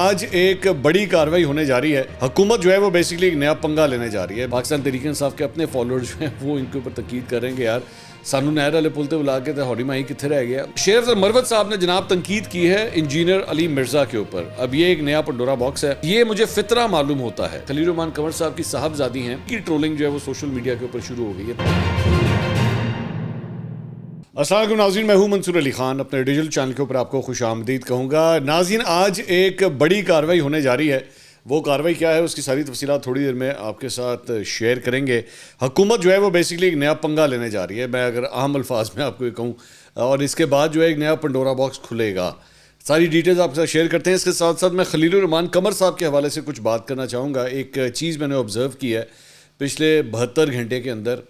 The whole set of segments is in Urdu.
آج ایک بڑی کاروائی ہونے جا رہی ہے. حکومت جو ہے وہ بیسکلی ایک نیا پنگا لینے جا رہی ہے. پاکستان تحریک انصاف کے اپنے فالوورز جو ہیں وہ ان کے اوپر تنقید کر رہے ہیں کہ یار سانو نہر والے پل تے بلا کے تے ہوڑی ماہی کتنے رہ گیا. شیر افضل مروت صاحب نے جناب تنقید کی ہے انجینئر علی مرزا کے اوپر. اب یہ ایک نیا پنڈورا باکس ہے. یہ مجھے فطرہ معلوم ہوتا ہے خلیل الرحمان کنور صاحب کی صاحبزادی ہیں کی ٹرولنگ جو ہے وہ سوشل میڈیا کے اوپر شروع ہو گئی ہے. السلام علیکم ناظرین, میں ہوں منصور علی خان. اپنے ڈیجیٹل چینل کے اوپر آپ کو خوش آمدید کہوں گا. ناظرین, آج ایک بڑی کاروائی ہونے جا رہی ہے. وہ کاروائی کیا ہے اس کی ساری تفصیلات تھوڑی دیر میں آپ کے ساتھ شیئر کریں گے. حکومت جو ہے وہ بیسکلی ایک نیا پنگا لینے جا رہی ہے, میں اگر عام الفاظ میں آپ کو یہ کہوں, اور اس کے بعد جو ہے ایک نیا پنڈورا باکس کھلے گا. ساری ڈیٹیلز آپ کے ساتھ شیئر کرتے ہیں. اس کے ساتھ ساتھ میں خلیل الرحمان قمر صاحب کے حوالے سے کچھ بات کرنا چاہوں گا. ایک چیز میں نے آبزرو کی ہے پچھلے 72 گھنٹے کے اندر,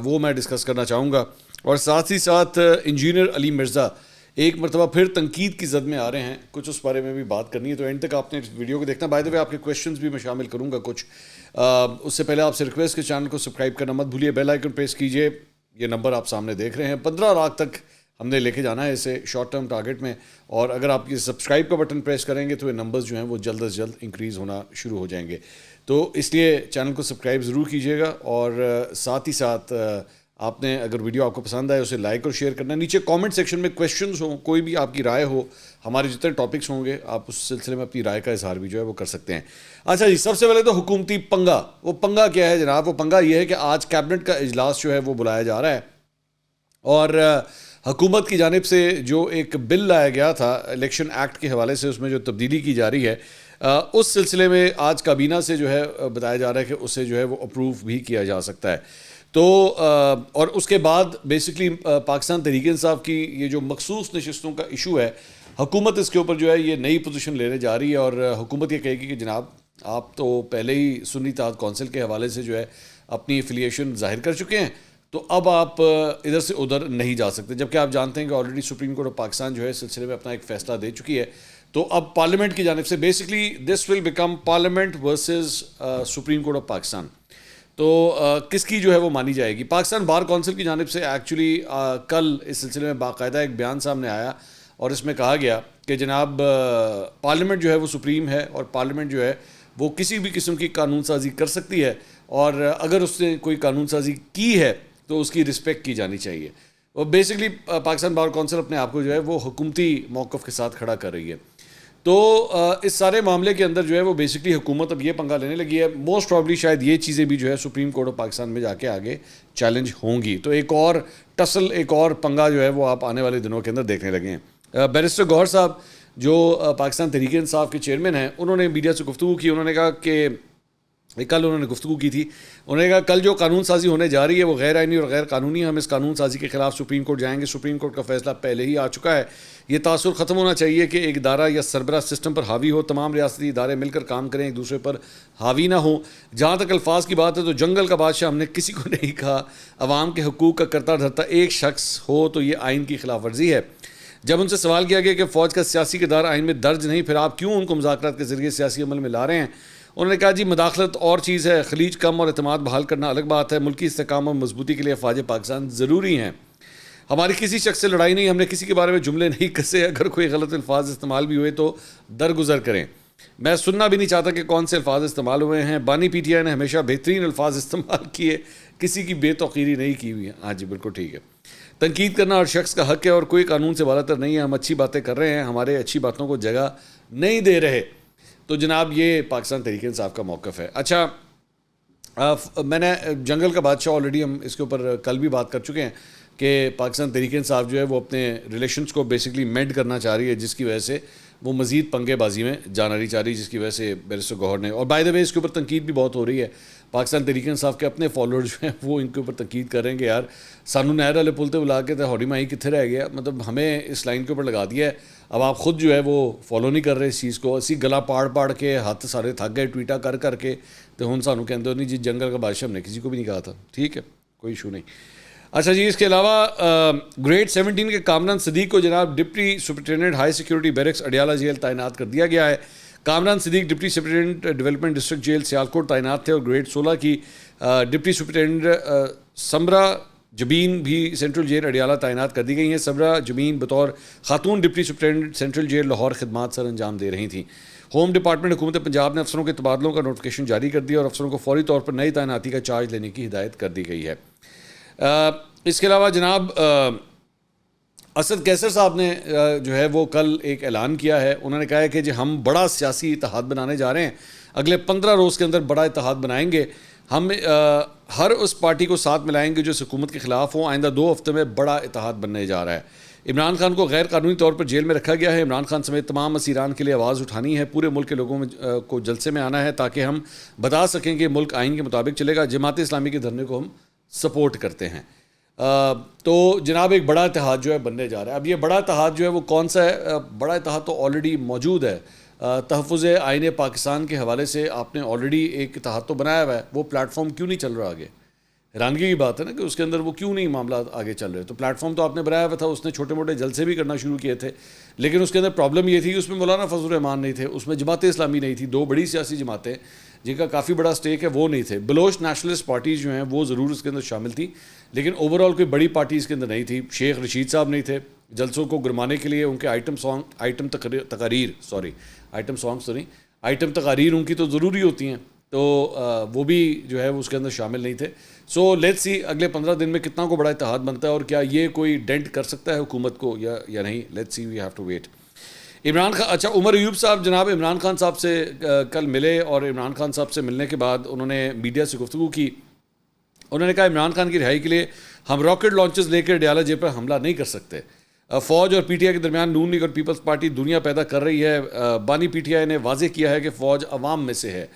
وہ میں ڈسکس کرنا چاہوں گا. اور ساتھ ہی ساتھ انجینئر علی مرزا ایک مرتبہ پھر تنقید کی زد میں آ رہے ہیں, کچھ اس بارے میں بھی بات کرنی ہے. تو اینڈ تک آپ نے ویڈیو کو دیکھنا. بائی دا وے آپ کے کویشچنز بھی میں شامل کروں گا کچھ. اس سے پہلے آپ سے ریکویسٹ کہ چینل کو سبسکرائب کرنا مت بھولیے, بیل آئیکن پریس کیجیے. یہ نمبر آپ سامنے دیکھ رہے ہیں, 15 لاکھ تک ہم نے لے کے جانا ہے اسے شارٹ ٹرم ٹارگٹ میں. اور اگر آپ یہ سبسکرائب کا بٹن پریس کریں گے تو یہ نمبرز جو ہیں وہ جلد از جلد انکریز ہونا شروع ہو جائیں گے. تو اس لیے چینل کو سبسکرائب ضرور کیجیے گا. اور ساتھ ہی ساتھ آپ نے اگر ویڈیو آپ کو پسند آئے اسے لائک اور شیئر کرنا. نیچے کامنٹ سیکشن میں کویشچنز ہوں, کوئی بھی آپ کی رائے ہو, ہمارے جتنے ٹاپکس ہوں گے آپ اس سلسلے میں اپنی رائے کا اظہار بھی جو ہے وہ کر سکتے ہیں. اچھا جی, سب سے پہلے تو حکومتی پنگا. وہ پنگا کیا ہے جناب؟ وہ پنگا یہ ہے کہ آج کیبنٹ کا اجلاس جو ہے وہ بلایا جا رہا ہے, اور حکومت کی جانب سے جو ایک بل لایا گیا تھا الیکشن ایکٹ کے حوالے سے, اس میں جو تبدیلی کی جا رہی ہے, اس سلسلے میں آج کابینہ سے جو ہے بتایا جا رہا ہے کہ اسے جو ہے وہ اپروو بھی کیا جا سکتا ہے. تو اور اس کے بعد بیسکلی پاکستان تحریک انصاف کی یہ جو مخصوص نشستوں کا ایشو ہے, حکومت اس کے اوپر جو ہے یہ نئی پوزیشن لینے جا رہی ہے. اور حکومت یہ کہے گی کہ جناب آپ تو پہلے ہی سنی اتحاد کونسل کے حوالے سے جو ہے اپنی افیلیشن ظاہر کر چکے ہیں, تو اب آپ ادھر سے ادھر نہیں جا سکتے. جبکہ آپ جانتے ہیں کہ already supreme Court of Pakistan جو ہے اس سلسلے میں اپنا ایک فیصلہ دے چکی ہے. تو اب پارلیمنٹ کی جانب سے basically this will become parliament versus Supreme Court of Pakistan. تو کس کی جو ہے وہ مانی جائے گی؟ پاکستان بار کونسل کی جانب سے ایکچولی کل اس سلسلے میں باقاعدہ ایک بیان سامنے آیا, اور اس میں کہا گیا کہ جناب پارلیمنٹ جو ہے وہ سپریم ہے, اور پارلیمنٹ جو ہے وہ کسی بھی قسم کی قانون سازی کر سکتی ہے, اور اگر اس نے کوئی قانون سازی کی ہے تو اس کی رسپیکٹ کی جانی چاہیے. اور بیسکلی پاکستان بار کونسل اپنے آپ کو جو ہے وہ حکومتی موقف کے ساتھ کھڑا کر رہی ہے. تو اس سارے معاملے کے اندر جو ہے وہ بیسکلی حکومت اب یہ پنگا لینے لگی ہے. موسٹ پرابلی شاید یہ چیزیں بھی جو ہے سپریم کورٹ آف پاکستان میں جا کے آگے چیلنج ہوں گی. تو ایک اور ٹسل, ایک اور پنگا جو ہے وہ آپ آنے والے دنوں کے اندر دیکھنے لگے ہیں. بیرسٹر گوہر صاحب جو پاکستان تحریک انصاف کے چیئرمین ہیں, انہوں نے میڈیا سے گفتگو کی. انہوں نے کہا کہ کل انہوں نے گفتگو کی تھی, انہوں نے کہا کل جو قانون سازی ہونے جا رہی ہے وہ غیر آئینی اور غیر قانونی ہے. ہم اس قانون سازی کے خلاف سپریم کورٹ جائیں گے. سپریم کورٹ کا فیصلہ پہلے ہی آ چکا ہے. یہ تاثر ختم ہونا چاہیے کہ ایک ادارہ یا سربراہ سسٹم پر حاوی ہو. تمام ریاستی ادارے مل کر کام کریں, ایک دوسرے پر حاوی نہ ہوں. جہاں تک الفاظ کی بات ہے تو جنگل کا بادشاہ ہم نے کسی کو نہیں کہا. عوام کے حقوق کا کرتا دھرتا ایک شخص ہو تو یہ آئین کی خلاف ورزی ہے. جب ان سے سوال کیا گیا کہ فوج کا سیاسی کردار آئین میں درج نہیں, پھر آپ کیوں ان کو مذاکرات کے ذریعے سیاسی عمل میں لا رہے ہیں؟ انہوں نے کہا جی مداخلت اور چیز ہے, خلیج کم اور اعتماد بحال کرنا الگ بات ہے. ملکی استحکام اور مضبوطی کے لیے افواج پاکستان ضروری ہیں. ہماری کسی شخص سے لڑائی نہیں, ہم نے کسی کے بارے میں جملے نہیں کسے. اگر کوئی غلط الفاظ استعمال بھی ہوئے تو درگزر کریں. میں سننا بھی نہیں چاہتا کہ کون سے الفاظ استعمال ہوئے ہیں. بانی پی ٹی آئی نے ہمیشہ بہترین الفاظ استعمال کیے, کسی کی بے توقیری نہیں کی ہوئی ہے. ہاں جی بالکل ٹھیک ہے. تنقید کرنا ہر شخص کا حق ہے اور کوئی قانون سے بالاتر نہیں ہے. ہم اچھی باتیں کر رہے ہیں, ہمارے اچھی باتوں کو جگہ نہیں دے رہے. تو جناب یہ پاکستان تحریک انصاف کا موقف ہے. اچھا, میں نے جنگل کا بادشاہ آلریڈی ہم اس کے اوپر کل بھی بات کر چکے ہیں کہ پاکستان تحریک انصاف جو ہے وہ اپنے ریلیشنز کو بیسکلی مینڈ کرنا چاہ رہی ہے, جس کی وجہ سے وہ مزید پنگے بازی میں جانا نہیں چاہ رہی, جس کی وجہ سے بیرسٹر گوہر نے. اور بائی دا وے اس کے اوپر تنقید بھی بہت ہو رہی ہے. پاکستان تحریک انصاف کے اپنے فالوورز جو ہیں وہ ان کے اوپر تنقید کر رہے ہیں کہ یار سانو نہر والے پل تے بلا کے ہوڑی ماہی کتنے رہ گیا. مطلب ہمیں اس لائن کے اوپر لگا دیا ہے, اب آپ خود جو ہے وہ فالو نہیں کر رہے اس چیز کو. اسی گلا پاڑ کے ہاتھ سارے تھک گئے ٹویٹا کر کے, تو ہن سانو کہندے ہو نہیں جی جنگل کا بادشاہ ہم نے کسی کو بھی نہیں کہا تھا. ٹھیک ہے, کوئی ایشو نہیں. اچھا جی, اس کے علاوہ گریڈ 17 کے کامران صدیق کو جناب deputy superintendent high security barracks Adiala jail تعینات کر دیا گیا ہے. Kamran Siddique deputy superintendent development district jail Sialkot تعینات تھے, اور گریڈ 16 کی ڈپٹی سپرنٹینڈنٹ سمرا جبین بھی سینٹرل جیل اڈیالہ تعینات کر دی گئی ہیں. سمرا جبین بطور خاتون deputy superintendent central jail Lahore خدمات سر انجام دے رہی تھیں. ہوم ڈپارٹمنٹ حکومت پنجاب نے افسروں کے تبادلوں کا نوٹیفکیشن جاری کر دیا اور افسروں کو فوری طور پر نئی تعیناتی کا چارج لینے کی ہدایت کر دی گئی ہے. اس کے علاوہ جناب اسد کیسر صاحب نے جو ہے وہ کل ایک اعلان کیا ہے. انہوں نے کہا ہے کہ جی ہم بڑا سیاسی اتحاد بنانے جا رہے ہیں, اگلے 15 روز کے اندر بڑا اتحاد بنائیں گے. ہم ہر اس پارٹی کو ساتھ ملائیں گے جو اس حکومت کے خلاف ہوں. آئندہ 2 ہفتے میں بڑا اتحاد بننے جا رہا ہے. عمران خان کو غیر قانونی طور پر جیل میں رکھا گیا ہے. عمران خان سمیت تمام اسیران کے لیے آواز اٹھانی ہے. پورے ملک کے لوگوں کو جلسے میں آنا ہے تاکہ ہم بتا سکیں کہ ملک آئین کے مطابق چلے گا. جماعت اسلامی کے دھرنے کو ہم سپورٹ کرتے ہیں. تو جناب ایک بڑا اتحاد جو ہے بننے جا رہا ہے. اب یہ بڑا اتحاد جو ہے وہ کون سا ہے؟ بڑا اتحاد تو آلریڈی موجود ہے. تحفظ آئین پاکستان کے حوالے سے آپ نے آلریڈی ایک اتحاد تو بنایا ہوا ہے. وہ پلیٹ فارم کیوں نہیں چل رہا آگے؟ حیرانگی کی بات ہے نا کہ اس کے اندر وہ کیوں نہیں معاملات آگے چل رہے. تو پلیٹ فارم تو آپ نے بنایا ہوا تھا, اس نے چھوٹے موٹے جلسے بھی کرنا شروع کیے تھے, لیکن اس کے اندر پرابلم یہ تھی کہ اس میں مولانا فضل الرحمان نہیں تھے, اس میں جماعت اسلامی نہیں تھی. 2 بڑی سیاسی جماعتیں جن کا کافی بڑا سٹیک ہے وہ نہیں تھے. بلوچ نیشنلسٹ پارٹیز جو ہیں وہ ضرور اس کے اندر شامل تھی, لیکن اوور آل کوئی بڑی پارٹی اس کے اندر نہیں تھی. شیخ رشید صاحب نہیں تھے. جلسوں کو گرمانے کے لیے ان کے آئٹم تقاریر ان کی تو ضروری ہوتی ہیں, تو وہ بھی جو ہے اس کے اندر شامل نہیں تھے. سو لیٹس سی اگلے 15 دن میں کتنا کو بڑا اتحاد بنتا ہے اور کیا یہ کوئی ڈینٹ کر سکتا ہے حکومت کو یا نہیں. Let's see, we have to wait. Imran Khan, اچھا عمر ایوب صاحب جناب عمران خان صاحب سے کل ملے, اور عمران خان صاحب سے ملنے کے بعد انہوں نے میڈیا سے گفتگو کی. انہوں نے کہا عمران خان کی رہائی کے لیے ہم راکٹ لانچز لے کر ڈیالہ جیل پر حملہ نہیں کر سکتے. فوج اور پی ٹی آئی کے درمیان نون لیگ اور پیپلز پارٹی دنیا پیدا کر رہی ہے. بانی پی ٹی آئی نے واضح کیا ہے کہ فوج عوام میں سے ہے.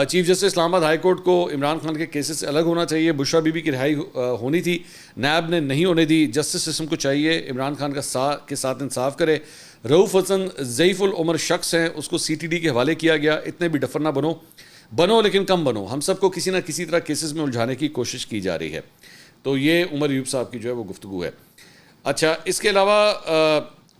چیف جسٹس اسلام آباد ہائی کورٹ کو عمران خان کے کیسز سے الگ ہونا چاہیے. بشرا بی بی کی رہائی ہونی تھی, نیب نے نہیں ہونے دی. جسٹس سسٹم کو چاہیے عمران خان کے ساتھ انصاف کرے. رؤوف حسن ضعیف العمر شخص ہیں, اس کو سی ٹی ڈی کے حوالے کیا گیا. اتنے بھی ڈفر نہ بنو لیکن کم بنو. ہم سب کو کسی نہ کسی طرح کیسز میں الجھانے کی کوشش کی جا رہی ہے. تو یہ عمر ایوب صاحب کی جو ہے وہ گفتگو ہے. اچھا اس کے علاوہ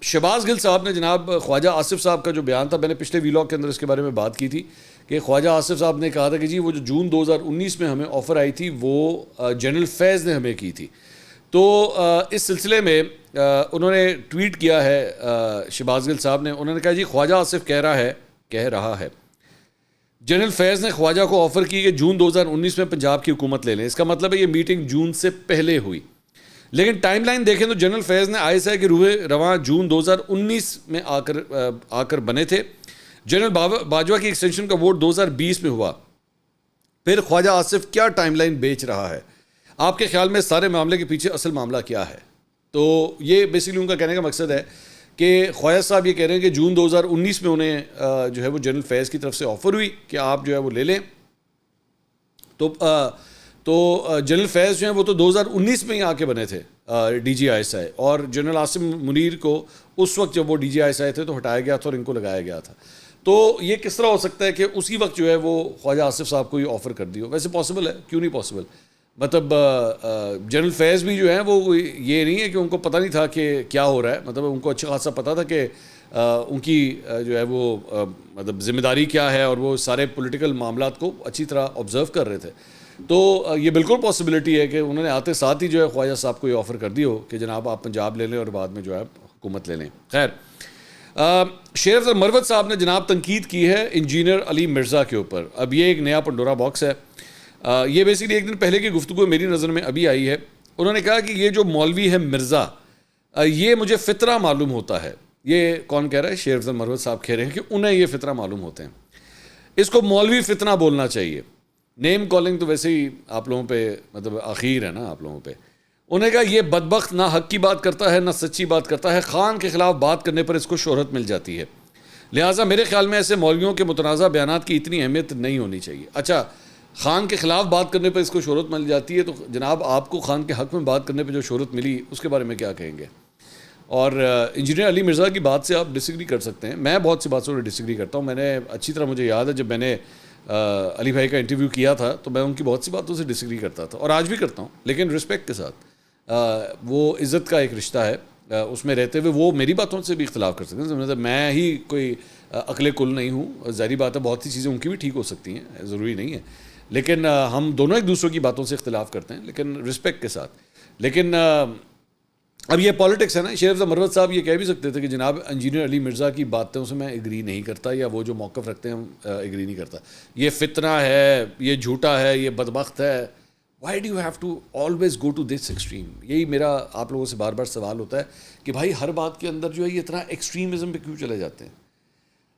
شہباز گل صاحب نے جناب خواجہ آصف صاحب کا جو بیان تھا, میں نے پچھلے ویلاگ کے اندر اس کے بارے میں بات کی تھی کہ خواجہ آصف صاحب نے کہا تھا کہ جی وہ جو جون 2019 میں ہمیں آفر آئی تھی وہ جنرل فیض نے ہمیں کی تھی. تو اس سلسلے میں انہوں نے ٹویٹ کیا ہے شہباز گل صاحب نے. انہوں نے کہا جی خواجہ آصف کہہ رہا ہے جنرل فیض نے خواجہ کو آفر کی کہ جون 2019 میں پنجاب کی حکومت لے لیں. اس کا مطلب ہے یہ میٹنگ جون سے پہلے ہوئی, لیکن ٹائم لائن دیکھیں تو جنرل فیض نے آئے کہ روح رواں جون 2019 میں آ کر بنے تھے. جنرل باجوہ کی ایکسٹینشن کا ووٹ 2020 میں ہوا. پھر خواجہ آصف کیا ٹائم لائن بیچ رہا ہے؟ آپ کے خیال میں سارے معاملے کے پیچھے اصل معاملہ کیا ہے؟ تو یہ بیسیکلی ان کا کہنے کا مقصد ہے کہ خواجہ صاحب یہ کہہ رہے ہیں کہ جون 2019 میں انہیں جو ہے وہ جنرل فیض کی طرف سے آفر ہوئی کہ آپ جو ہے وہ لے لیں. تو جنرل فیض جو ہیں وہ تو 2019 میں ہی آ کے بنے تھے D G I S I, اور جنرل عاصم منیر کو اس وقت جب وہ D G I S I تھے تو ہٹایا گیا تھا اور ان کو لگایا گیا تھا. تو یہ کس طرح ہو سکتا ہے کہ اسی وقت جو ہے وہ خواجہ آصف صاحب کو یہ آفر کر دی ہو؟ ویسے پاسبل ہے, کیوں نہیں پاسبل. مطلب جنرل فیض بھی جو ہیں وہ یہ نہیں ہے کہ ان کو پتہ نہیں تھا کہ کیا ہو رہا ہے, مطلب ان کو اچھا خاصا پتہ تھا کہ ان کی جو ہے وہ مطلب ذمہ داری کیا ہے, اور وہ سارے پولیٹیکل معاملات کو اچھی طرح آبزرو کر رہے تھے. تو یہ بالکل پاسبلٹی ہے کہ انہوں نے آتے ساتھ ہی جو ہے خواجہ صاحب کو یہ آفر کر دی ہو کہ جناب آپ پنجاب لے لیں اور بعد میں جو ہے حکومت لے لیں. خیر, شیر افضل مروت صاحب نے جناب تنقید کی ہے انجینئر علی مرزا کے اوپر. اب یہ ایک نیا پنڈورا باکس ہے. یہ بیسیکلی ایک دن پہلے کی گفتگو میری نظر میں ابھی آئی ہے. انہوں نے کہا کہ یہ جو مولوی ہے مرزا, یہ مجھے فطرہ معلوم ہوتا ہے. یہ کون کہہ رہا ہے؟ شیر افضل مروت صاحب کہہ رہے ہیں کہ انہیں یہ فطرہ معلوم ہوتے ہیں. اس کو مولوی فتنہ بولنا چاہیے. نیم کالنگ تو ویسے ہی آپ لوگوں پہ مطلب اخیر ہے نا آپ لوگوں پہ. انہوں نے کہا یہ بدبخت نہ حق کی بات کرتا ہے نہ سچی بات کرتا ہے. خان کے خلاف بات کرنے پر اس کو شہرت مل جاتی ہے. لہٰذا میرے خیال میں ایسے مولویوں کے متنازع بیانات کی اتنی اہمیت نہیں ہونی چاہیے. اچھا, خان کے خلاف بات کرنے پر اس کو شہرت مل جاتی ہے, تو جناب آپ کو خان کے حق میں بات کرنے پہ جو شہرت ملی اس کے بارے میں کیا کہیں گے؟ اور انجینئر علی مرزا کی بات سے آپ ڈس ایگری کر سکتے ہیں. میں بہت سی باتوں سے ڈس ایگری کرتا ہوں. میں نے اچھی طرح مجھے یاد ہے جب میں نے علی بھائی کا انٹرویو کیا تھا تو میں ان کی بہت سی باتوں سے ڈس ایگری کرتا تھا, اور آج بھی کرتا ہوں, لیکن رسپیکٹ کے ساتھ. وہ عزت کا ایک رشتہ ہے, اس میں رہتے ہوئے وہ میری باتوں سے بھی اختلاف کر سکتے ہیں. میں ہی کوئی عقل کل نہیں ہوں. ظاہری بات ہے بہت سی چیزیں ان کی بھی ٹھیک ہو سکتی ہیں, ضروری نہیں ہے, لیکن ہم دونوں ایک دوسرے کی باتوں سے اختلاف کرتے ہیں لیکن رسپیکٹ کے ساتھ. لیکن اب یہ پالیٹکس ہے نا. شیخ افضل مروت صاحب یہ کہہ بھی سکتے تھے کہ جناب انجینئر علی مرزا کی باتوں سے میں ایگری نہیں کرتا, یا وہ جو موقف رکھتے ہیں ایگری نہیں کرتا, یہ فتنہ ہے, یہ جھوٹا ہے, یہ بدبخت ہے. Why do you have to always go to this extreme? یہی میرا آپ لوگوں سے بار بار سوال ہوتا ہے کہ بھائی ہر بات کے اندر جو ہے یہ اتنا ایکسٹریمزم پہ کیوں چلے جاتے ہیں؟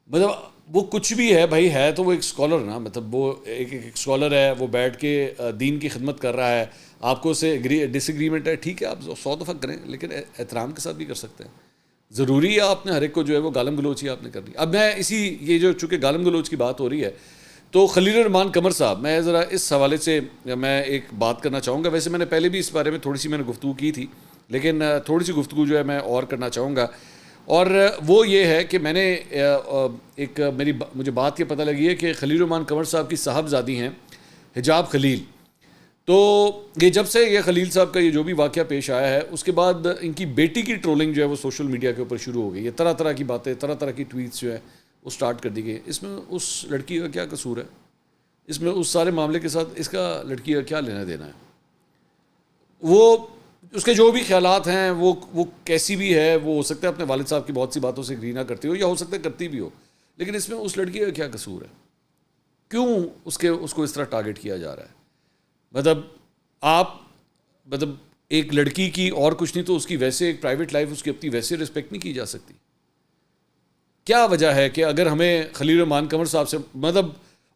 مطلب وہ کچھ بھی ہے بھائی, ہے تو وہ ایک اسکالر نا, مطلب وہ ایک اسکالر ہے, وہ بیٹھ کے دین کی خدمت کر رہا ہے. آپ کو اسے ڈس ایگریمنٹ ہے, ٹھیک ہے, آپ 100 دفعہ کریں, لیکن احترام کے ساتھ بھی کر سکتے ہیں. ضروری ہے آپ نے ہر ایک کو جو ہے وہ گالم گلوچ ہی آپ نے کرنی. اب میں یہ جو چونکہ گالم گلوچ کی بات ہو رہی ہے, تو خلیل الرحمان قمر صاحب, میں ذرا اس حوالے سے میں ایک بات کرنا چاہوں گا. ویسے میں نے پہلے بھی اس بارے میں تھوڑی سی میں نے گفتگو کی تھی, لیکن تھوڑی سی گفتگو جو ہے میں اور کرنا چاہوں گا. اور وہ یہ ہے کہ میں نے ایک مجھے بات یہ پتہ لگی ہے کہ خلیل الرحمان قمر صاحب کی صاحبزادی ہیں حجاب خلیل. تو یہ جب سے یہ خلیل صاحب کا یہ جو بھی واقعہ پیش آیا ہے, اس کے بعد ان کی بیٹی کی ٹرولنگ جو ہے وہ سوشل میڈیا کے اوپر شروع ہو گئی ہے. طرح طرح کی باتیں, طرح طرح کی ٹویٹس جو ہے وہ سٹارٹ کر دی گئی. اس میں اس لڑکی کا کیا قصور ہے؟ اس میں اس سارے معاملے کے ساتھ اس کا لڑکی کا کیا لینا دینا ہے؟ وہ اس کے جو بھی خیالات ہیں وہ کیسی بھی ہے, وہ ہو سکتا ہے اپنے والد صاحب کی بہت سی باتوں سے اگری نہ کرتی ہو, یا ہو سکتا ہے کرتی بھی ہو, لیکن اس میں اس لڑکی کا کیا قصور ہے؟ کیوں اس کو اس طرح ٹارگٹ کیا جا رہا ہے؟ مطلب ایک لڑکی کی اور کچھ نہیں تو اس کی ویسے ایک پرائیویٹ لائف, اس کی اپنی ویسے رسپیکٹ نہیں کی جا سکتی؟ کیا وجہ ہے کہ اگر ہمیں خلیل الرحمان قمر صاحب سے, مطلب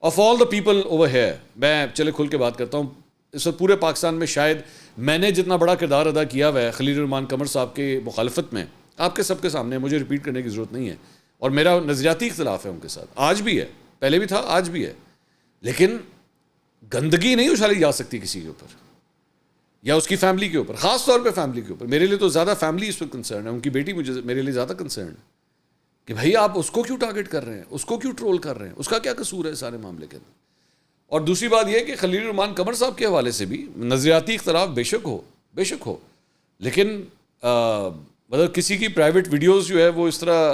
of all the people over here, میں چلے کھل کے بات کرتا ہوں, اس وقت پورے پاکستان میں شاید میں نے جتنا بڑا کردار ادا کیا ہوا ہے خلیل الرحمان قمر صاحب کے مخالفت میں, آپ کے سب کے سامنے, مجھے ریپیٹ کرنے کی ضرورت نہیں ہے. اور میرا نظریاتی اختلاف ہے ان کے ساتھ, آج بھی ہے, پہلے بھی تھا, آج بھی ہے, لیکن گندگی نہیں اچھالی جا سکتی کسی کے اوپر یا اس کی فیملی کے اوپر, خاص طور پہ فیملی کے اوپر. میرے لیے تو زیادہ فیملی اس وقت کنسرن ہے, ان کی بیٹی میرے لیے زیادہ کنسرن ہے کہ بھائی آپ اس کو کیوں ٹارگٹ کر رہے ہیں, اس کو کیوں ٹرول کر رہے ہیں, اس کا کیا قصور ہے سارے معاملے کے اندر. اور دوسری بات یہ کہ خلیل الرحمان قمر صاحب کے حوالے سے بھی نظریاتی اختلاف بے شک ہو, لیکن مطلب کسی کی پرائیویٹ ویڈیوز جو ہے وہ اس طرح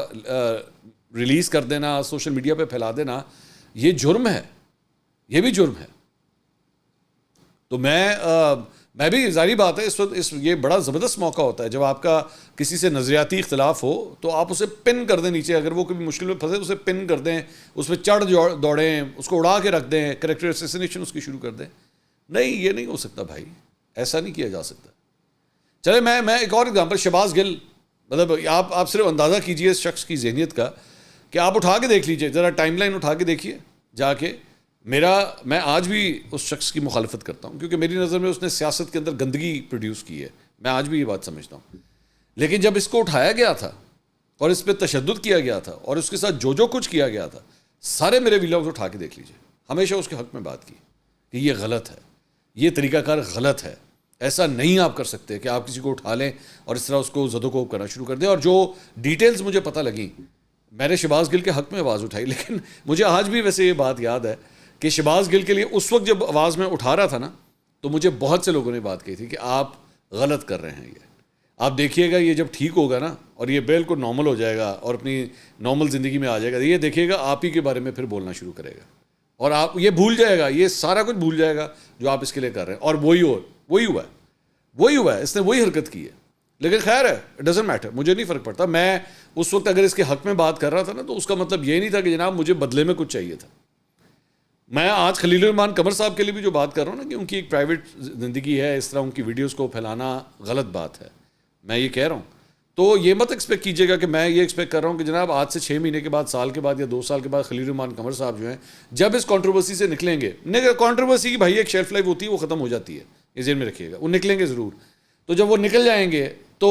ریلیز کر دینا, سوشل میڈیا پہ پھیلا دینا, یہ جرم ہے, یہ بھی جرم ہے. تو میں بھی, ظاہری بات ہے, اس وقت یہ بڑا زبردست موقع ہوتا ہے جب آپ کا کسی سے نظریاتی اختلاف ہو, تو آپ اسے پن کر دیں نیچے, اگر وہ کبھی مشکل میں پھنسے اسے پن کر دیں, اس پہ چڑھ دوڑیں, اس کو اڑا کے رکھ دیں, کریکٹر اسیسینیشن اس کی شروع کر دیں. نہیں, یہ نہیں ہو سکتا بھائی, ایسا نہیں کیا جا سکتا. چلے میں ایک اور ایگزامپل, شہباز گل, مطلب آپ صرف اندازہ کیجئے اس شخص کی ذہنیت کا, کہ آپ اٹھا کے دیکھ لیجئے, ذرا ٹائم لائن اٹھا کے دیکھیے جا کے. میں آج بھی اس شخص کی مخالفت کرتا ہوں, کیونکہ میری نظر میں اس نے سیاست کے اندر گندگی پروڈیوس کی ہے, میں آج بھی یہ بات سمجھتا ہوں. لیکن جب اس کو اٹھایا گیا تھا اور اس پہ تشدد کیا گیا تھا اور اس کے ساتھ جو کچھ کیا گیا تھا, سارے میرے ویلاگز اٹھا کے دیکھ لیجئے, ہمیشہ اس کے حق میں بات کی کہ یہ غلط ہے, یہ طریقہ کار غلط ہے, ایسا نہیں آپ کر سکتے کہ آپ کسی کو اٹھا لیں اور اس طرح اس کو زد و کوب کرنا شروع کر دیں. اور جو ڈیٹیلز مجھے پتہ لگیں, میں نے شہباز گل کے حق میں آواز اٹھائی, لیکن مجھے آج بھی ویسے یہ بات یاد ہے کہ شہباز گل کے لیے اس وقت جب آواز میں اٹھا رہا تھا نا, تو مجھے بہت سے لوگوں نے بات کہی تھی کہ آپ غلط کر رہے ہیں, یہ آپ دیکھیے گا, یہ جب ٹھیک ہوگا نا اور یہ بالکل نارمل ہو جائے گا اور اپنی نارمل زندگی میں آ جائے گا, یہ دیکھیے گا آپ ہی کے بارے میں پھر بولنا شروع کرے گا, اور آپ یہ بھول جائے گا, یہ سارا کچھ بھول جائے گا جو آپ اس کے لیے کر رہے ہیں. اور وہی ہوا ہے, اس نے وہی حرکت کی ہے. لیکن خیر ہے, اٹ ڈزنٹ میٹر, مجھے نہیں فرق پڑتا. میں اس وقت اگر اس کے حق میں بات کر رہا تھا نا, تو اس کا مطلب یہ نہیں تھا کہ جناب مجھے بدلے میں کچھ چاہیے تھا. میں آج خلیل الرحمان قمر صاحب کے لیے بھی جو بات کر رہا ہوں نا, کہ ان کی ایک پرائیویٹ زندگی ہے, اس طرح ان کی ویڈیوز کو پھیلانا غلط بات ہے, میں یہ کہہ رہا ہوں. تو یہ مت ایکسپیکٹ کیجیے گا کہ میں یہ ایکسپیکٹ کر رہا ہوں کہ جناب آج سے 6 مہینے کے بعد, سال کے بعد یا 2 سال کے بعد خلیل الرحمان قمر صاحب جو ہیں جب اس کنٹروورسی سے نکلیں گے, کنٹروورسی کی بھائی ایک شیلف لائف ہوتی ہے, وہ ختم ہو جاتی ہے, یہ ذہن میں رکھیے گا, وہ نکلیں گے ضرور. تو جب وہ نکل جائیں گے تو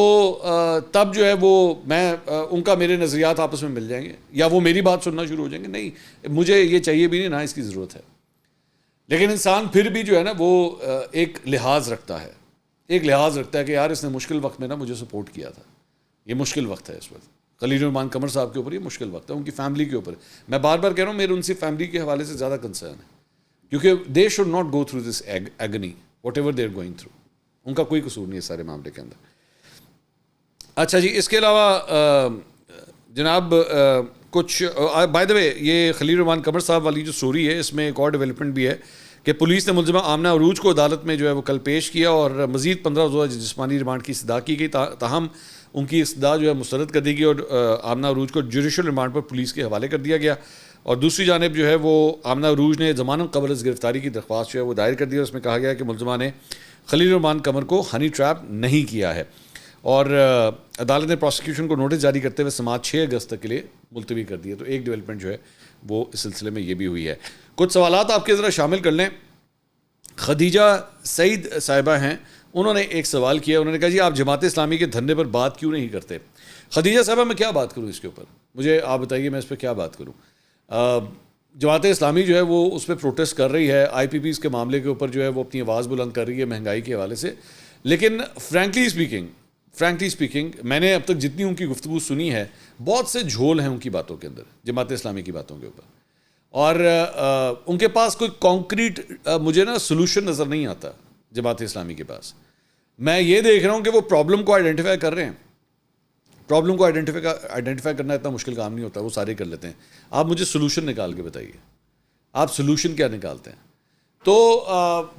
تب جو ہے وہ ان کا میرے نظریات آپس میں مل جائیں گے, یا وہ میری بات سننا شروع ہو جائیں گے. نہیں, مجھے یہ چاہیے بھی نہیں, نہ اس کی ضرورت ہے. لیکن انسان پھر بھی جو ہے نا وہ ایک لحاظ رکھتا ہے کہ یار اس نے مشکل وقت میں نا مجھے سپورٹ کیا تھا, یہ مشکل وقت ہے اس وقت. خلیل الرحمان قمر صاحب کے اوپر یہ مشکل وقت ہے, ان کی فیملی کے اوپر. میں بار بار کہہ رہا ہوں, میرے ان سے فیملی کے حوالے سے زیادہ کنسرن ہے, کیونکہ they should not go through this agony whatever they are going through. ان کا کوئی قصور نہیں ہے سارے معاملے کے اندر. اچھا جی, اس کے علاوہ جناب کچھ بائی دا وے, یہ خلیل الرحمان قمر صاحب والی جو اسٹوری ہے, اس میں ایک اور ڈیولپمنٹ بھی ہے کہ پولیس نے ملزمہ آمنہ عروج کو عدالت میں جو ہے وہ کل پیش کیا اور مزید 15 روزہ جسمانی ریمانڈ کی استدعا کی گئی. تاہم ان کی استدعا جو ہے مسترد کر دی گئی اور آمنہ عروج کو جوڈیشل ریمانڈ پر پولیس کے حوالے کر دیا گیا. اور دوسری جانب جو ہے وہ آمنہ عروج نے ضمانت قبل از گرفتاری کی درخواست جو ہے وہ دائر کر دی اور اس میں کہا گیا کہ ملزمہ نے خلیل الرحمان قمر کو ہنی ٹریپ نہیں کیا ہے. اور عدالت نے پروسیکیوشن کو نوٹس جاری کرتے ہوئے سماعت 6 اگست تک کے لیے ملتوی کر دی ہے. تو ایک ڈیولپمنٹ جو ہے وہ اس سلسلے میں یہ بھی ہوئی ہے. کچھ سوالات آپ کے ذرا شامل کر لیں. خدیجہ سعید صاحبہ ہیں, انہوں نے ایک سوال کیا. انہوں نے کہا جی آپ جماعت اسلامی کے دھرنے پر بات کیوں نہیں کرتے؟ خدیجہ صاحبہ میں کیا بات کروں اس کے اوپر, مجھے آپ بتائیے میں اس پہ کیا بات کروں. جماعت اسلامی جو ہے وہ اس پہ پروٹیسٹ کر رہی ہے, آئی پی پیز کے معاملے کے اوپر جو ہے وہ اپنی آواز بلند کر رہی ہے مہنگائی کے حوالے سے. لیکن فرینکلی اسپیکنگ میں نے اب تک جتنی ان کی گفتگو سنی ہے بہت سے جھول ہیں ان کی باتوں کے اندر, جماعت اسلامی کی باتوں کے اوپر. اور ان کے پاس کوئی کانکریٹ مجھے نا سلوشن نظر نہیں آتا جماعت اسلامی کے پاس. میں یہ دیکھ رہا ہوں کہ وہ پرابلم کو آئیڈینٹیفائی کر رہے ہیں. پرابلم کو آئیڈینٹیفائی کرنا اتنا مشکل کام نہیں ہوتا, وہ سارے کر لیتے ہیں. آپ مجھے سلوشن نکال کے بتائیے, آپ سلوشن کیا نکالتے ہیں؟ تو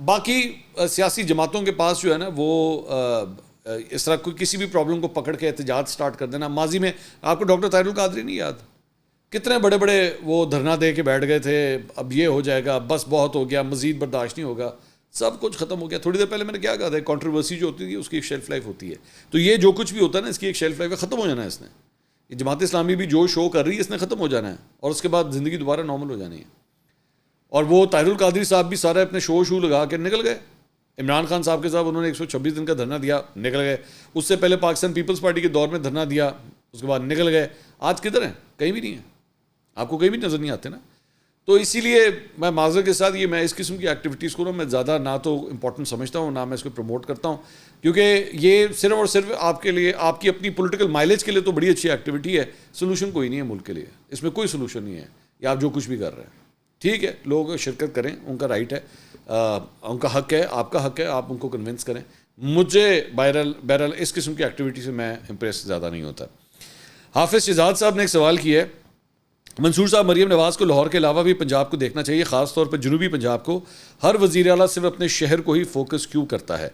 باقی سیاسی جماعتوں کے پاس جو ہے نا وہ اس طرح کوئی کسی بھی پرابلم کو پکڑ کے احتجاج سٹارٹ کر دینا. ماضی میں آپ کو ڈاکٹر طاہر القادری نہیں یاد, کتنے بڑے بڑے وہ دھرنا دے کے بیٹھ گئے تھے, اب یہ ہو جائے گا, بس بہت ہو گیا, مزید برداشت نہیں ہوگا, سب کچھ ختم ہو گیا. تھوڑی دیر پہلے میں نے کیا کہا تھا, کنٹروورسی جو ہوتی ہے اس کی ایک شیلف لائف ہوتی ہے. تو یہ جو کچھ بھی ہوتا ہے نا اس کی ایک شیلف لائف ہے, ختم ہو جانا ہے اس نے. یہ جماعت اسلامی بھی جو شو کر رہی ہے اس نے ختم ہو جانا ہے اور اس کے بعد زندگی دوبارہ نارمل ہو جانی ہے. اور وہ طاہر القادری صاحب بھی سارے اپنے شو لگا کے نکل گئے. عمران خان صاحب کے صاحب انہوں نے 126 دن کا دھرنا دیا, نکل گئے. اس سے پہلے پاکستان پیپلز پارٹی کے دور میں دھرنا دیا, اس کے بعد نکل گئے. آج کدھر ہیں؟ کہیں بھی نہیں ہیں, آپ کو کہیں بھی نظر نہیں آتے نا. تو اسی لیے میں معذرت کے ساتھ میں اس قسم کی ایکٹیویٹیز کو میں زیادہ نہ تو امپورٹنٹ سمجھتا ہوں, نہ میں اس کو پروموٹ کرتا ہوں, کیونکہ یہ صرف اور صرف آپ کے لیے, آپ کی اپنی پولیٹیکل مائلیج کے لیے تو بڑی اچھی ایکٹیویٹی ہے. سولوشن کوئی نہیں ہے ملک کے لیے, اس میں کوئی سولوشن نہیں ہے. یا آپ جو کچھ بھی کر رہے ہیں ٹھیک ہے, لوگ شرکت کریں, ان کا رائٹ ہے, ان کا حق ہے, آپ کا حق ہے, آپ ان کو کنونس کریں. مجھے بہرحال اس قسم کی ایکٹیویٹی سے میں امپریس زیادہ نہیں ہوتا. حافظ شہزاد صاحب نے ایک سوال کیا ہے, منصور صاحب مریم نواز کو لاہور کے علاوہ بھی پنجاب کو دیکھنا چاہیے, خاص طور پر جنوبی پنجاب کو. ہر وزیر اعلیٰ صرف اپنے شہر کو ہی فوکس کیوں کرتا ہے؟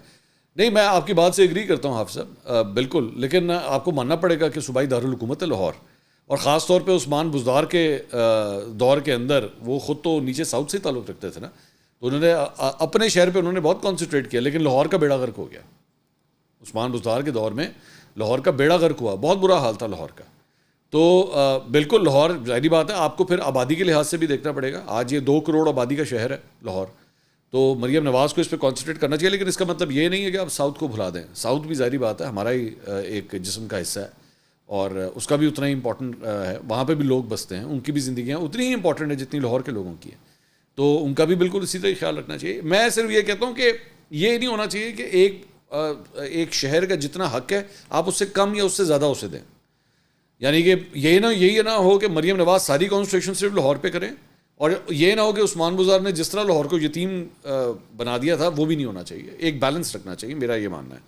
نہیں, میں آپ کی بات سے ایگری کرتا ہوں حافظ صاحب, بالکل. لیکن آپ کو ماننا پڑے گا کہ صوبائی دارالحکومت ہے لاہور, اور خاص طور پہ عثمان بزدار کے دور کے اندر وہ خود تو نیچے ساؤتھ سے تعلق رکھتے تھے نا, تو انہوں نے اپنے شہر پہ انہوں نے بہت کانسنٹریٹ کیا, لیکن لاہور کا بیڑا غرق ہو گیا. عثمان بزدار کے دور میں لاہور کا بیڑا غرق ہوا, بہت برا حال تھا لاہور کا. تو بالکل لاہور ظاہری بات ہے آپ کو پھر آبادی کے لحاظ سے بھی دیکھنا پڑے گا. آج یہ 2 کروڑ آبادی کا شہر ہے لاہور, تو مریم نواز کو اس پہ کانسنٹریٹ کرنا چاہیے. لیکن اس کا مطلب یہ نہیں ہے کہ آپ ساؤتھ کو بھلا دیں. ساؤتھ بھی ظاہری بات ہے ہمارا ہی ایک جسم کا حصہ ہے, اور اس کا بھی اتنا ہی امپورٹنٹ ہے. وہاں پہ بھی لوگ بستے ہیں, ان کی بھی زندگیاں اتنی ہی امپورٹنٹ ہیں جتنی لاہور کے لوگوں کی ہے. تو ان کا بھی بالکل اسی طرح خیال رکھنا چاہیے. میں صرف یہ کہتا ہوں کہ یہ نہیں ہونا چاہیے کہ ایک شہر کا جتنا حق ہے آپ اس سے کم یا اس سے زیادہ اسے دیں. یعنی کہ یہی نہ ہو کہ مریم نواز ساری کانسنٹریشن صرف لاہور پہ کریں, اور یہ نہ ہو کہ عثمان بزدار نے جس طرح لاہور کو یتیم بنا دیا تھا وہ بھی نہیں ہونا چاہیے. ایک بیلنس رکھنا چاہیے, میرا یہ ماننا ہے.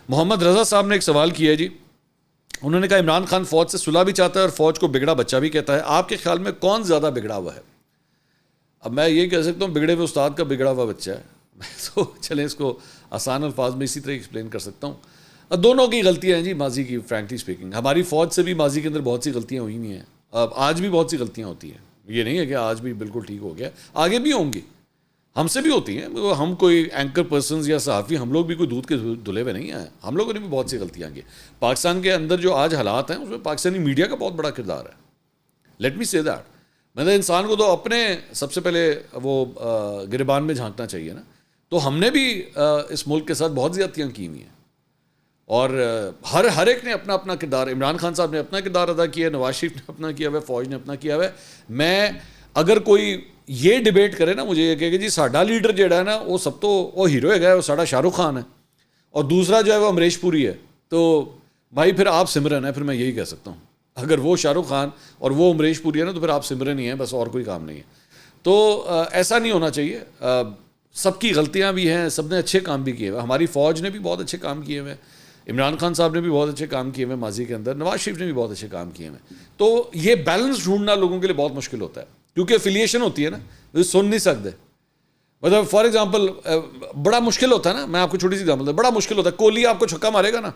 محمد رضا صاحب نے ایک سوال کیا ہے جی, انہوں نے کہا عمران خان فوج سے صلح بھی چاہتا ہے اور فوج کو بگڑا بچہ بھی کہتا ہے, آپ کے خیال میں کون زیادہ بگڑا ہوا ہے؟ اب میں یہ کہہ سکتا ہوں بگڑے ہوئے استاد کا بگڑا ہوا بچہ ہے. میں تو چلیں اس کو آسان الفاظ میں اسی طرح ایکسپلین کر سکتا ہوں. دونوں کی غلطیاں ہیں جی ماضی کی, فرینکلی اسپیکنگ. ہماری فوج سے بھی ماضی کے اندر بہت سی غلطیاں ہوئی نہیں ہیں, اب آج بھی بہت سی غلطیاں ہوتی ہیں. یہ نہیں ہے کہ آج بھی بالکل ٹھیک ہو گیا, آگے بھی ہوں گی, ہم سے بھی ہوتی ہیں. ہم کوئی اینکر پرسنز یا صحافی, ہم لوگ بھی کوئی دودھ کے دھلے ہوئے نہیں ہیں, ہم لوگوں نے بھی بہت سی غلطیاں کی. پاکستان کے اندر جو آج حالات ہیں اس میں پاکستانی میڈیا کا بہت بڑا کردار ہے. لیٹ می سے دیٹ. مطلب انسان کو تو اپنے سب سے پہلے وہ گریبان میں جھانکنا چاہیے نا. تو ہم نے بھی اس ملک کے ساتھ بہت زیادتیاں کی ہوئی ہیں, اور ہر ایک نے اپنا اپنا کردار, عمران خان صاحب نے اپنا کردار ادا کیا ہے, نواز شریف نے اپنا کیا ہوا ہے, فوج نے اپنا کیا ہوا ہے. میں اگر کوئی یہ ڈیبیٹ کرے نا, مجھے یہ کہے کہ جی ساڈا لیڈر جہاں ہے نا وہ سب تو وہ ہیرو ہے, وہ ساڈا شاہ رخ خان ہے, اور دوسرا جو ہے وہ امریش پوری ہے, تو بھائی پھر آپ سمرن ہے. پھر میں یہی کہہ سکتا ہوں, اگر وہ شاہ رخ خان اور وہ امریش پوری ہے نا تو پھر آپ سمرن ہی ہیں, بس اور کوئی کام نہیں ہے. تو ایسا نہیں ہونا چاہیے. سب کی غلطیاں بھی ہیں, سب نے اچھے کام بھی کیے ہوئے. ہماری فوج نے بھی بہت اچھے کام کیے ہوئے, عمران خان صاحب نے بھی بہت اچھے کام کیے ہوئے ماضی کے اندر, نواز شریف نے بھی بہت اچھے کام کیے ہوئے. تو یہ بیلنس ڈھونڈنا لوگوں کے لیے بہت مشکل ہوتا ہے, کیونکہ افیلیشن ہوتی ہے نا, وہ سن نہیں سکتے. مطلب فار ایگزامپل بڑا مشکل ہوتا ہے نا, میں آپ کو چھوٹی سی ایگزامپل دوں, بڑا مشکل ہوتا ہے, کوہلی آپ کو چھکا مارے گا نا,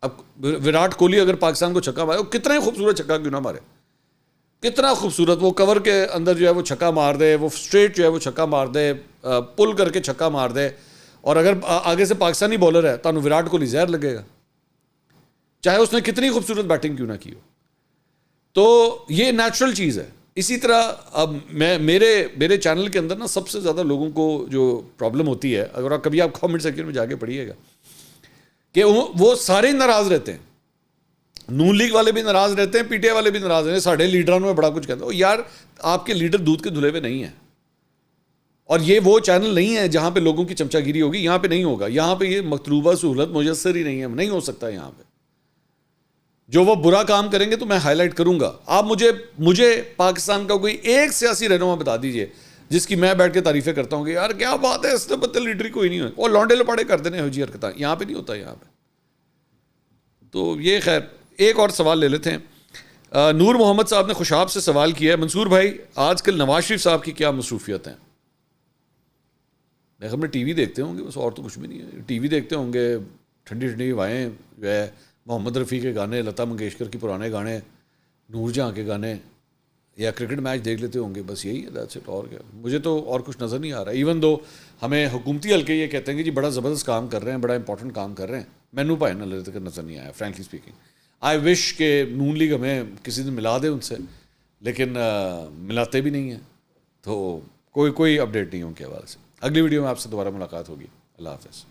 اب وراٹ کوہلی اگر پاکستان کو چھکا مارے, وہ کتنا ہی خوبصورت چھکا کیوں نہ مارے, کتنا خوبصورت وہ کور کے اندر جو ہے وہ چھکا مار دے, وہ اسٹریٹ جو ہے وہ چھکا مار دے, پل کر کے چھکا مار دے, اور اگر آگے سے پاکستانی بالر ہے تو وراٹ کوہلی زہر لگے گا, چاہے اس نے کتنی خوبصورت بیٹنگ کیوں نہ کی ہو. تو یہ نیچرل چیز ہے. اسی طرح اب میرے چینل کے اندر نا سب سے زیادہ لوگوں کو جو پرابلم ہوتی ہے, اگر آپ کبھی آپ کامنٹ سیکشن میں جا کے پڑھیے گا, کہ وہ سارے ناراض رہتے ہیں, نون لیگ والے بھی ناراض رہتے ہیں, پی ٹی آئی والے بھی ناراض رہتے ہیں, ساڑھے لیڈران میں بڑا کچھ کہتے ہیں. یار آپ کے لیڈر دودھ کے دھلے ہوئے نہیں ہیں, اور یہ وہ چینل نہیں ہے جہاں پہ لوگوں کی چمچا گیری ہوگی, یہاں پہ نہیں ہوگا, یہاں پہ یہ مطلوبہ سہولت میسر ہی نہیں ہے, نہیں ہو سکتا یہاں پہ. جو وہ برا کام کریں گے تو میں ہائی لائٹ کروں گا. آپ مجھے پاکستان کا کوئی ایک سیاسی رہنما بتا دیجئے جس کی میں بیٹھ کے تعریفیں کرتا ہوں کہ یار کیا بات ہے, اس نے بدل لیڈری کوئی نہیں ہوئی, وہ لونڈے لپاڑے کر دینے ہو جی حرکتیں, یہاں پہ نہیں ہوتا یہاں پہ. تو یہ خیر ایک اور سوال لے لیتے ہیں. نور محمد صاحب نے خوشاب سے سوال کیا ہے, منصور بھائی آج کل نواز شریف صاحب کی کیا مصروفیت ہیں؟ دیکھ ہم نے ٹی وی دیکھتے ہوں گے بس, اور تو کچھ بھی نہیں ہے. ٹی وی دیکھتے ہوں گے, ٹھنڈی ٹھنڈی ہوائیں جو ہے, محمد رفیع کے گانے, لتا منگیشکر کی پرانے گانے, نور جہاں کے گانے, یا کرکٹ میچ دیکھ لیتے ہوں گے, بس یہی ہے. That's it. اور کیا, مجھے تو اور کچھ نظر نہیں آ رہا. ایون دو ہمیں حکومتی حلقے یہ کہتے ہیں کہ جی بڑا زبردست کام کر رہے ہیں, بڑا امپورٹنٹ کام کر رہے ہیں, مینو پائے نہ لیتے نظر نہیں آیا فرینکلی اسپیکنگ. آئی وش کہ نون لیگ ہمیں کسی دن ملا دے ان سے, لیکن ملاتے بھی نہیں ہیں, تو کوئی اپڈیٹ نہیں ہے ان کے حوالے سے. اگلی ویڈیو میں آپ سے دوبارہ ملاقات ہوگی. اللہ حافظ.